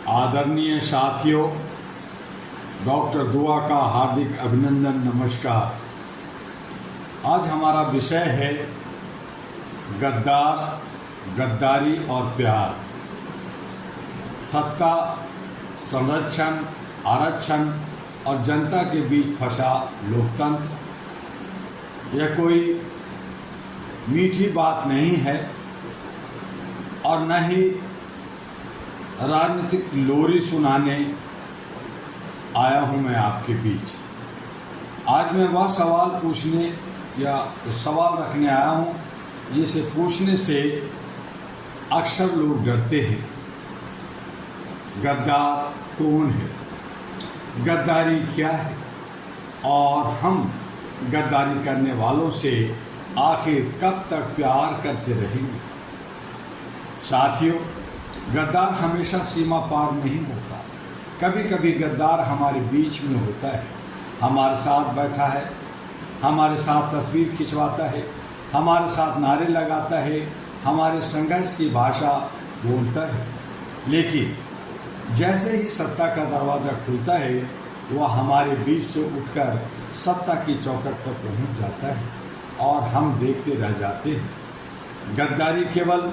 आदरणीय साथियों, डॉक्टर दुआ का हार्दिक अभिनंदन, नमस्कार। आज हमारा विषय है गद्दार, गद्दारी और प्यार। सत्ता, संरक्षण, आरक्षण और जनता के बीच फंसा लोकतंत्र। यह कोई मीठी बात नहीं है और न ही राजनीतिक लोरी सुनाने आया हूं मैं आपके बीच। आज मैं वह सवाल पूछने या सवाल रखने आया हूं जिसे पूछने से अक्सर लोग डरते हैं। गद्दार कौन है? गद्दारी क्या है? और हम गद्दारी करने वालों से आखिर कब तक प्यार करते रहेंगे? साथियों, गद्दार हमेशा सीमा पार नहीं होता। कभी कभी गद्दार हमारे बीच में होता है, हमारे साथ बैठा है, हमारे साथ तस्वीर खिंचवाता है, हमारे साथ नारे लगाता है, हमारे संघर्ष की भाषा बोलता है। लेकिन जैसे ही सत्ता का दरवाज़ा खुलता है वह हमारे बीच से उठकर सत्ता की चौखट पर पहुंच जाता है और हम देखते रह जाते हैं। गद्दारी केवल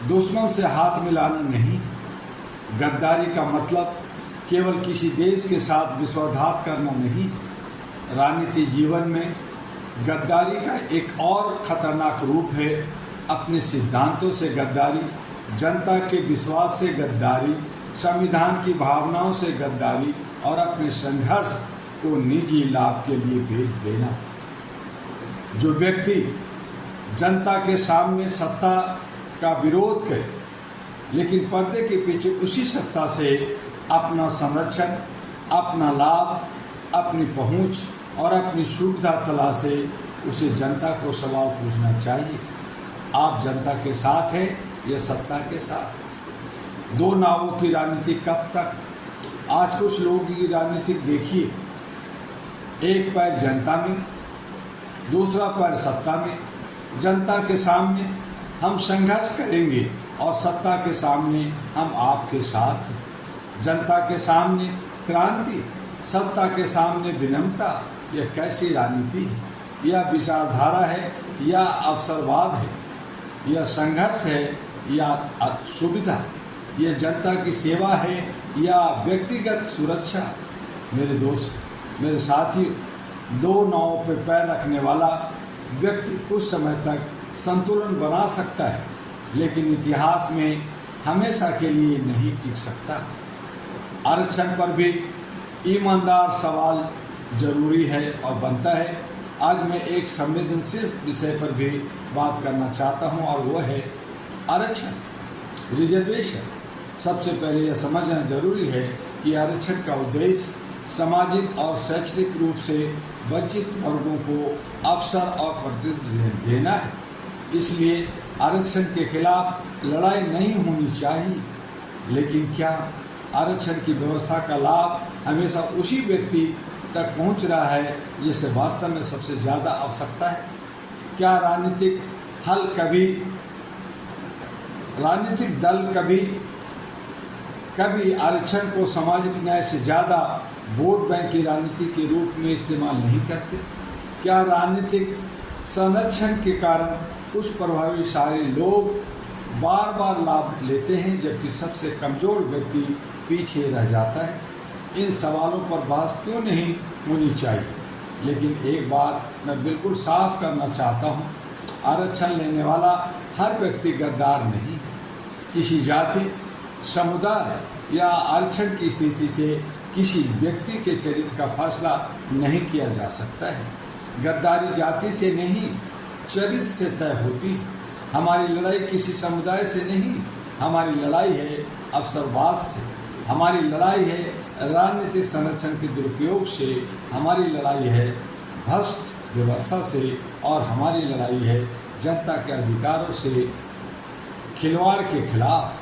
दुश्मन से हाथ मिलाना नहीं। गद्दारी का मतलब केवल किसी देश के साथ विश्वासघात करना नहीं। राजनीति जीवन में गद्दारी का एक और खतरनाक रूप है अपने सिद्धांतों से गद्दारी, जनता के विश्वास से गद्दारी, संविधान की भावनाओं से गद्दारी और अपने संघर्ष को निजी लाभ के लिए बेच देना। जो व्यक्ति जनता के सामने सत्ता का विरोध करे लेकिन पर्दे के पीछे उसी सत्ता से अपना संरक्षण, अपना लाभ, अपनी पहुंच और अपनी सुविधा तलाशे, उसे जनता को सवाल पूछना चाहिए। आप जनता के साथ हैं या सत्ता के साथ? दो नावों की राजनीति कब तक? आज कुछ लोगों की राजनीति देखिए, एक पैर जनता में, दूसरा पैर सत्ता में। जनता के सामने हम संघर्ष करेंगे और सत्ता के सामने हम आपके साथ हैं। जनता के सामने क्रांति, सत्ता के सामने विनम्रता। यह कैसी राजनीति है? यह विचारधारा है या अवसरवाद है? यह संघर्ष है या सुविधा? यह जनता की सेवा है या व्यक्तिगत सुरक्षा? मेरे दोस्त, मेरे साथियों, दो नावों पर पैर रखने वाला व्यक्ति कुछ समय तक संतुलन बना सकता है लेकिन इतिहास में हमेशा के लिए नहीं टिक सकता। आरक्षण पर भी ईमानदार सवाल जरूरी है और बनता है। आज मैं एक संवेदनशील विषय पर भी बात करना चाहता हूं और वह है आरक्षण, रिजर्वेशन। सबसे पहले यह समझना जरूरी है कि आरक्षण का उद्देश्य सामाजिक और शैक्षणिक रूप से वंचित वर्गों को अवसर और प्रतिनिधित्व देना है। इसलिए आरक्षण के खिलाफ लड़ाई नहीं होनी चाहिए। लेकिन क्या आरक्षण की व्यवस्था का लाभ हमेशा उसी व्यक्ति तक पहुंच रहा है जिसे वास्तव में सबसे ज़्यादा आवश्यकता है? क्या राजनीतिक दल कभी आरक्षण को सामाजिक न्याय से ज़्यादा वोट बैंक की राजनीति के रूप में इस्तेमाल नहीं करते? क्या राजनीतिक संरक्षण के कारण कुछ प्रभावशाली लोग बार बार लाभ लेते हैं जबकि सबसे कमज़ोर व्यक्ति पीछे रह जाता है? इन सवालों पर बहस क्यों नहीं होनी चाहिए? लेकिन एक बात मैं बिल्कुल साफ करना चाहता हूँ, आरक्षण लेने वाला हर व्यक्ति गद्दार नहीं है। किसी जाति, समुदाय या आरक्षण की स्थिति से किसी व्यक्ति के चरित्र का फैसला नहीं किया जा सकता है। गद्दारी जाति से नहीं, चरित्र से तय होती है। हमारी लड़ाई किसी समुदाय से नहीं, हमारी लड़ाई है अवसरवाद से, हमारी लड़ाई है राजनीतिक संरक्षण के दुरुपयोग से, हमारी लड़ाई है भ्रष्ट व्यवस्था से और हमारी लड़ाई है जनता के अधिकारों से खिलवाड़ के खिलाफ।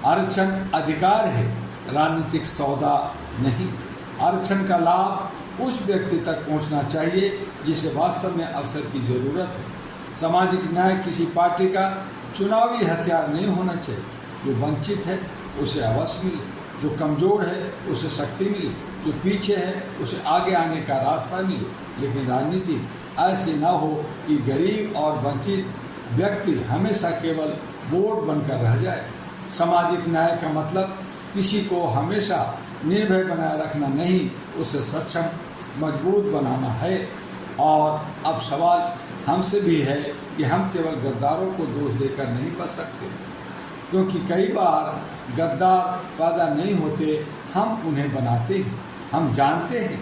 आरक्षण अधिकार है, राजनीतिक सौदा नहीं। आरक्षण का लाभ उस व्यक्ति तक पहुंचना चाहिए जिसे वास्तव में अवसर की ज़रूरत है। सामाजिक न्याय किसी पार्टी का चुनावी हथियार नहीं होना चाहिए। जो वंचित है उसे अवश्य मिले, जो कमज़ोर है उसे शक्ति मिले, जो पीछे है उसे आगे आने का रास्ता मिले। लेकिन राजनीति ऐसी ना हो कि गरीब और वंचित व्यक्ति हमेशा केवल वोट बनकर रह जाए। सामाजिक न्याय का मतलब किसी को हमेशा निर्भय बनाए रखना नहीं, उसे सक्षम मजबूत बनाना है। और अब सवाल हमसे भी है कि हम केवल गद्दारों को दोष देकर नहीं बच सकते, क्योंकि कई बार गद्दार पैदा नहीं होते, हम उन्हें बनाते हैं। हम जानते हैं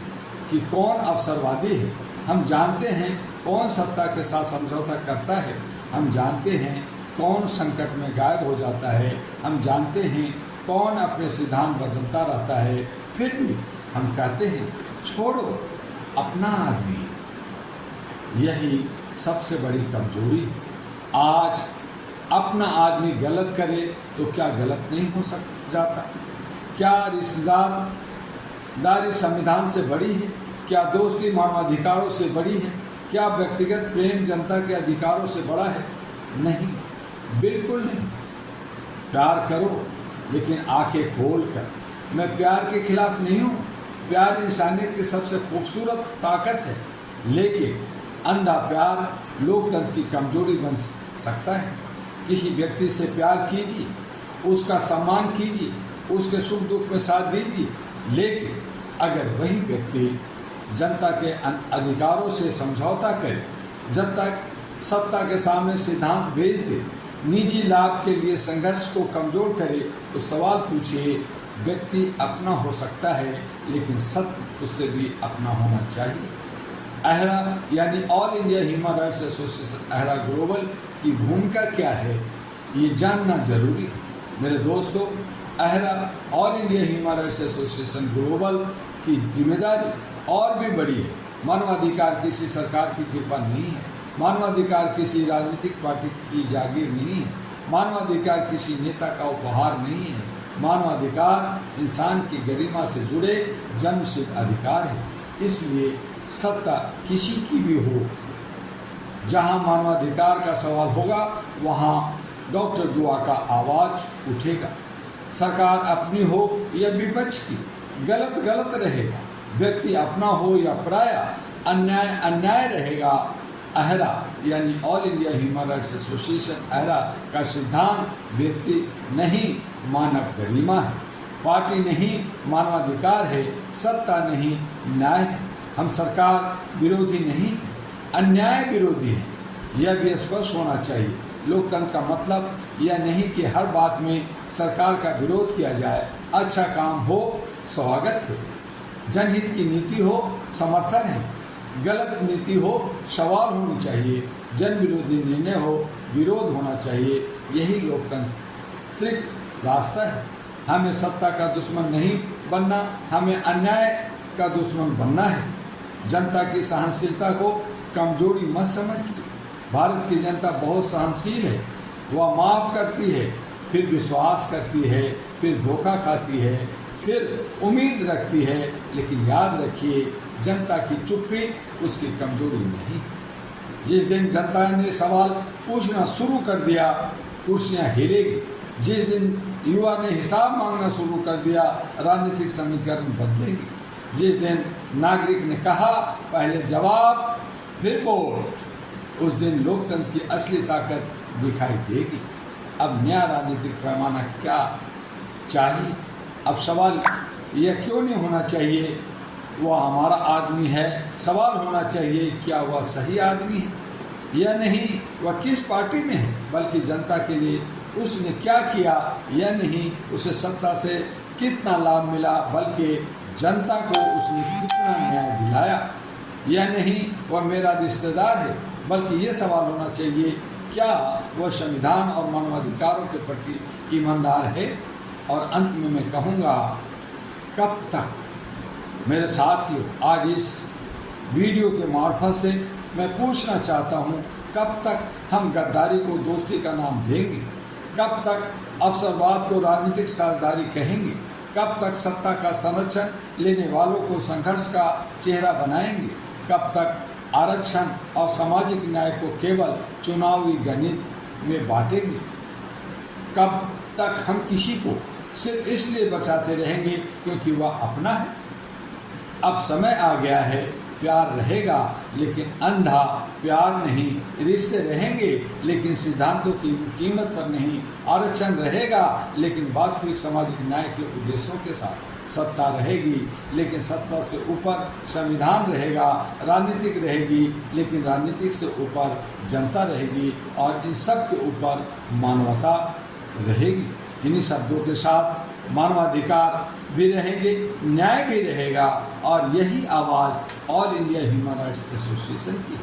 कि कौन अवसरवादी है, हम जानते हैं कौन सत्ता के साथ समझौता करता है, हम जानते हैं कौन संकट में गायब हो जाता है, हम जानते हैं कौन अपने सिद्धांत बदलता रहता है। फिर भी हम कहते हैं छोड़ो, अपना आदमी। यही सबसे बड़ी कमजोरी है। आज अपना आदमी गलत करे तो क्या गलत नहीं हो जाता? क्या रिश्तेदारी संविधान से बड़ी है? क्या दोस्ती मानवाधिकारों से बड़ी है? क्या व्यक्तिगत प्रेम जनता के अधिकारों से बड़ा है? नहीं, बिल्कुल नहीं। प्यार करो, लेकिन आंखें खोल कर। मैं प्यार के खिलाफ नहीं हूँ, प्यार इंसानियत की सबसे खूबसूरत ताकत है, लेकिन अंधा प्यार लोकतंत्र की कमजोरी बन सकता है। किसी व्यक्ति से प्यार कीजिए, उसका सम्मान कीजिए, उसके सुख दुख में साथ दीजिए, लेकिन अगर वही व्यक्ति जनता के अधिकारों से समझौता करे, जब तक सत्ता के सामने सिद्धांत भेज दे, निजी लाभ के लिए संघर्ष को कमजोर करे, तो सवाल पूछिए। व्यक्ति अपना हो सकता है, लेकिन सत्य उससे भी अपना होना चाहिए। अहरा यानी All India Human Rights Association AHRA Global की भूमिका क्या है, ये जानना जरूरी है। मेरे दोस्तों, AHRA All India Human Rights Association Global की जिम्मेदारी और भी बड़ी है। मानवाधिकार किसी सरकार की कृपा नहीं है, मानवाधिकार किसी राजनीतिक पार्टी की जागीर नहीं है, मानवाधिकार किसी नेता का उपहार नहीं है। मानवाधिकार इंसान की गरिमा से जुड़े जन्मसिद्ध अधिकार है। इसलिए सत्ता किसी की भी हो, जहां मानवाधिकार का सवाल होगा वहां डॉक्टर दुआ का आवाज उठेगा। सरकार अपनी हो या विपक्ष की, गलत गलत रहेगा। व्यक्ति अपना हो या पराया, अन्याय अन्याय रहेगा। अहरा यानी All India Human Rights Association AHRA का सिद्धांत व्यक्ति नहीं, मानव गरिमा है। पार्टी नहीं, मानवाधिकार है। सत्ता नहीं, न्याय है। हम सरकार विरोधी नहीं, अन्याय विरोधी हैं। यह भी स्पष्ट होना चाहिए। लोकतंत्र का मतलब यह नहीं कि हर बात में सरकार का विरोध किया जाए। अच्छा काम हो, स्वागत है। जनहित की नीति हो, समर्थन है। गलत नीति हो, सवाल होनी चाहिए। जन विरोधी निर्णय हो, विरोध होना चाहिए। यही लोकतांत्रिक रास्ता है। हमें सत्ता का दुश्मन नहीं बनना, हमें अन्याय का दुश्मन बनना है। जनता की सहनशीलता को कमजोरी मत समझिए। भारत की जनता बहुत सहनशील है। वह माफ़ करती है, फिर विश्वास करती है, फिर धोखा खाती है, फिर उम्मीद रखती है। लेकिन याद रखिए, जनता की चुप्पी उसकी कमजोरी नहीं। जिस दिन जनता ने सवाल पूछना शुरू कर दिया, कुर्सियां हिलेगी। जिस दिन युवा ने हिसाब मांगना शुरू कर दिया, राजनीतिक समीकरण बदलेगी। जिस दिन नागरिक ने कहा पहले जवाब फिर वोट, उस दिन लोकतंत्र की असली ताकत दिखाई देगी। अब नया राजनीतिक पैमाना क्या चाहिए? अब सवाल यह क्यों नहीं होना चाहिए वह हमारा आदमी है, सवाल होना चाहिए क्या वह सही आदमी है या नहीं, वह किस पार्टी में है, बल्कि जनता के लिए उसने क्या किया या नहीं, उसे सत्ता से कितना लाभ मिला, बल्कि जनता को उसने कितना न्याय दिलाया या नहीं, वह मेरा रिश्तेदार है। बल्कि ये सवाल होना चाहिए क्या वह संविधान और मानवाधिकारों के प्रति ईमानदार है। और अंत में मैं कहूँगा, कब तक मेरे साथियों, आज इस वीडियो के मार्फत से मैं पूछना चाहता हूँ, कब तक हम गद्दारी को दोस्ती का नाम देंगे? कब तक अवसरवाद को राजनीतिक साझेदारी कहेंगे? कब तक सत्ता का संरक्षण लेने वालों को संघर्ष का चेहरा बनाएंगे? कब तक आरक्षण और सामाजिक न्याय को केवल चुनावी गणित में बांटेंगे? कब तक हम किसी को सिर्फ इसलिए बचाते रहेंगे क्योंकि वह अपना है। अब समय आ गया है, प्यार रहेगा लेकिन अंधा प्यार नहीं, रिश्ते रहेंगे लेकिन सिद्धांतों की कीमत पर नहीं, आरक्षण रहेगा लेकिन वास्तविक सामाजिक न्याय के उद्देश्यों के साथ, सत्ता रहेगी लेकिन सत्ता से ऊपर संविधान रहेगा, राजनीतिक रहेगी लेकिन राजनीतिक से ऊपर जनता रहेगी, और इन सब के ऊपर मानवता रहेगी। इन्हीं शब्दों के साथ मानवाधिकार भी रहेंगे, न्याय भी रहेगा, और यही आवाज़ all India Human Rights association की है।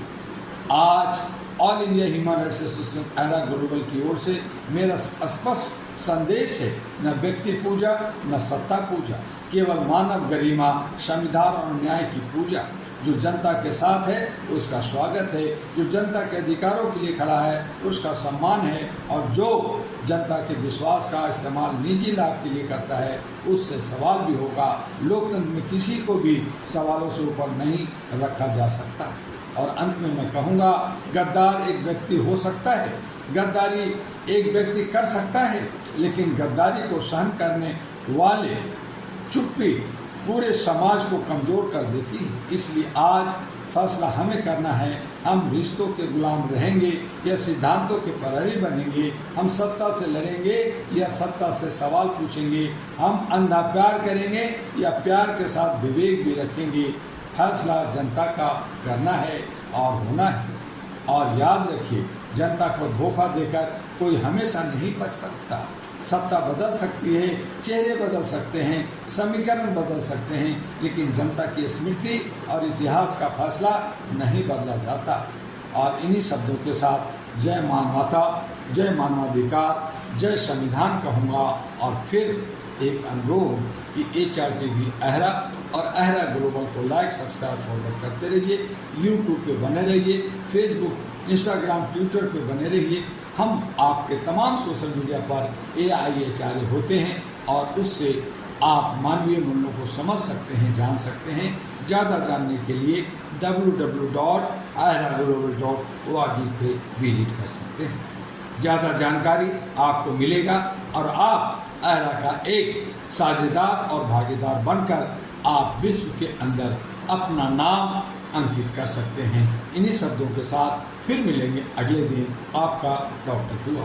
आज all India Human Rights association era global की ओर से मेरा स्पष्ट संदेश है, न व्यक्ति पूजा न सत्ता पूजा, केवल मानव गरिमा, संविधान और न्याय की पूजा। जो जनता के साथ है उसका स्वागत है, जो जनता के अधिकारों के लिए खड़ा है उसका सम्मान है, और जो जनता के विश्वास का इस्तेमाल निजी लाभ के लिए करता है उससे सवाल भी होगा। लोकतंत्र में किसी को भी सवालों से ऊपर नहीं रखा जा सकता। और अंत में मैं कहूँगा, गद्दार एक व्यक्ति हो सकता है, गद्दारी एक व्यक्ति कर सकता है, लेकिन गद्दारी को सहन करने वाले चुप्पी पूरे समाज को कमज़ोर कर देती है। इसलिए आज फैसला हमें करना है, हम रिश्तों के गुलाम रहेंगे या सिद्धांतों के प्रहरी बनेंगे, हम सत्ता से लड़ेंगे या सत्ता से सवाल पूछेंगे, हम अंधा प्यार करेंगे या प्यार के साथ विवेक भी रखेंगे। फैसला जनता का करना है और होना है। और याद रखिए, जनता को धोखा देकर कोई हमेशा नहीं बच सकता। सत्ता बदल सकती है, चेहरे बदल सकते हैं, समीकरण बदल सकते हैं, लेकिन जनता की स्मृति और इतिहास का फैसला नहीं बदला जाता। और इन्हीं शब्दों के साथ जय मानवता, जय मानवाधिकार, जय संविधान कहूँगा। और फिर एक अनुरोध कि HRTV अहरा और अहरा ग्लोबल को लाइक, सब्सक्राइब, फॉरवर्ड करते रहिए, यूट्यूब पे बने रहिए, फेसबुक, इंस्टाग्राम, ट्विटर पे बने रहिए। हम आपके तमाम सोशल मीडिया पर AIHRA होते हैं, और उससे आप मानवीय मूल्यों को समझ सकते हैं, जान सकते हैं। ज़्यादा जानने के लिए www.ahraglobal.org पे विजिट कर सकते हैं। ज़्यादा जानकारी आपको मिलेगा और आप अहरा का एक साझेदार और भागीदार बनकर आप विश्व के अंदर अपना नाम अंकित कर सकते हैं। इन्हीं शब्दों के साथ फिर मिलेंगे अगले दिन। आपका डॉक्टर दुआ।